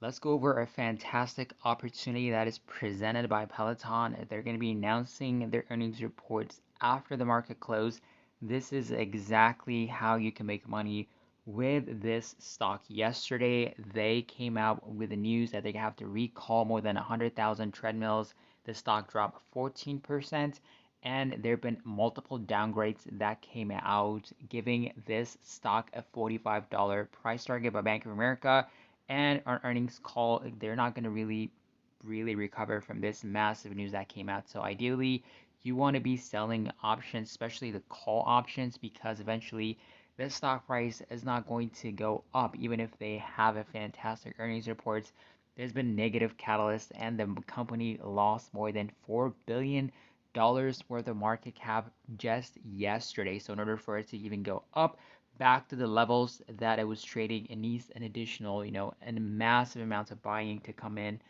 Let's go over a fantastic opportunity that is presented by Peloton. They're going to be announcing their earnings reports after the market close. This is exactly how you can make money with this stock. Yesterday, they came out with the news that they have to recall more than 100,000 treadmills. The stock dropped 14%, and there have been multiple downgrades that came out, giving this stock a $45 price target by Bank of America. And our earnings call, they're not going to really recover from this massive news that came out. So ideally, you want to be selling options, especially the call options, because eventually this stock price is not going to go up even if they have a fantastic earnings reports. There's been negative catalysts, and the company lost more than $4 billion worth of market cap just yesterday. So in order for it to even go up back to the levels that it was trading, it needs an additional, and massive amounts of buying to come in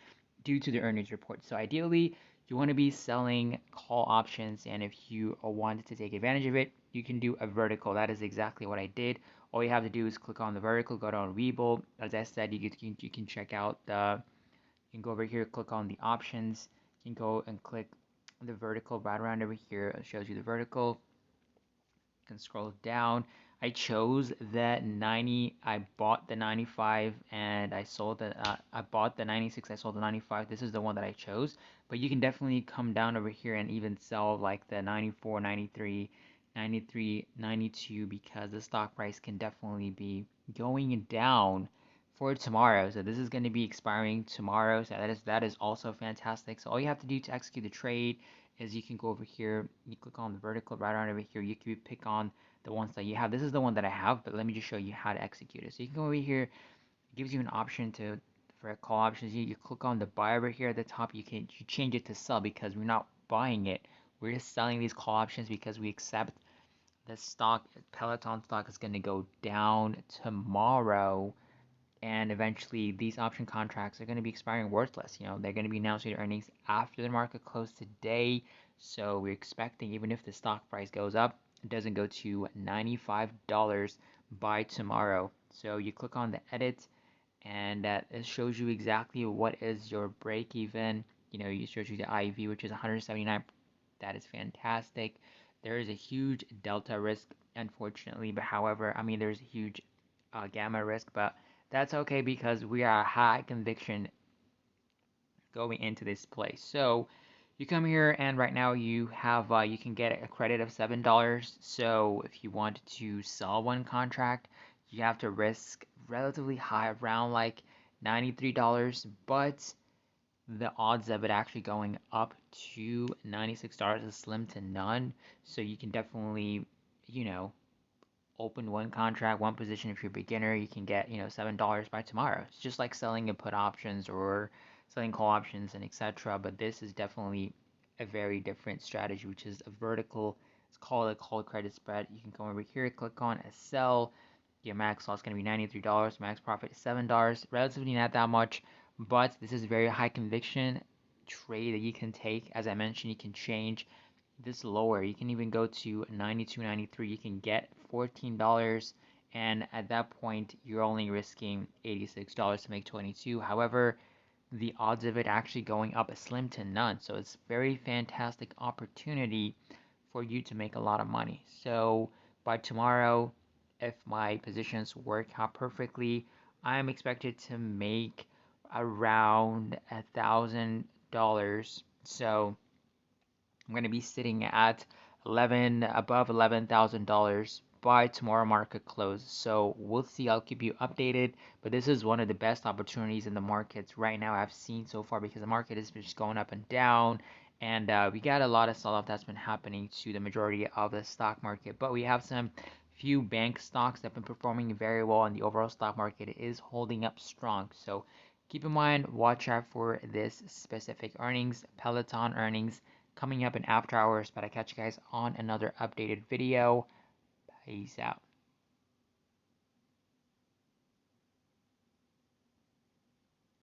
due to the earnings report. So ideally, you want to be selling call options, and if you wanted to take advantage of it, you can do a vertical. That is exactly what I did. All you have to do is click on the vertical, go down Webull. As I said, you can check out you can go over here, click on the options. You can go and click the vertical right around over here. It shows you the vertical. You can scroll down. I chose the 90. I bought the 95 and I bought the 96. I sold the 95. This is the one that I chose. But you can definitely come down over here and even sell like the 94, 93, 93, 92 because the stock price can definitely be going down for tomorrow. So this is going to be expiring tomorrow. So that is also fantastic. So all you have to do to execute the trade is you can go over here, you click on the vertical right around over here, you can pick on the ones that you have. This is the one that I have, but let me just show you how to execute it. So you can go over here, it gives you an option to for call options. You click on the buy over here at the top, you change it to sell because we're not buying it. We're just selling these call options because we accept the stock, Peloton stock is going to go down tomorrow, and eventually these option contracts are going to be expiring worthless. They're going to be announcing their earnings after the market close today. So we're expecting, even if the stock price goes up, it doesn't go to $95 by tomorrow. So you click on the edit, and it shows you exactly what is your break even. It shows you the IV, which is 179. That is fantastic. There is a huge delta risk, unfortunately, but however, I mean, there's a huge gamma risk, but that's okay because we are high conviction going into this place. So you come here, and right now you can get a credit of $7. So if you want to sell one contract, you have to risk relatively high, around like $93, but the odds of it actually going up to $96 is slim to none. So you can definitely, you know, open one contract, one position. If you're a beginner, you can get, $7 by tomorrow. It's just like selling a put options or selling call options and etc. But this is definitely a very different strategy, which is a vertical. It's called a call credit spread. You can come over here, click on a sell. Your max loss is going to be $93. Max profit is $7. Relatively not that much, but this is very high conviction trade that you can take. As I mentioned, you can change this lower. You can even go to 92, 93. You can get $14, and at that point you're only risking $86 to make 22. However, the odds of it actually going up is slim to none. So it's very fantastic opportunity for you to make a lot of money. So by tomorrow, if my positions work out perfectly, I am expected to make around $1,000. So I'm going to be sitting at above $11,000 by tomorrow market close. So we'll see. I'll keep you updated. But this is one of the best opportunities in the markets right now I've seen so far because the market is just going up and down. And we got a lot of sell-off that's been happening to the majority of the stock market. But we have some few bank stocks that have been performing very well, and the overall stock market is holding up strong. So keep in mind, watch out for this specific earnings, Peloton earnings coming up in after hours, but I catch you guys on another updated video. Peace out.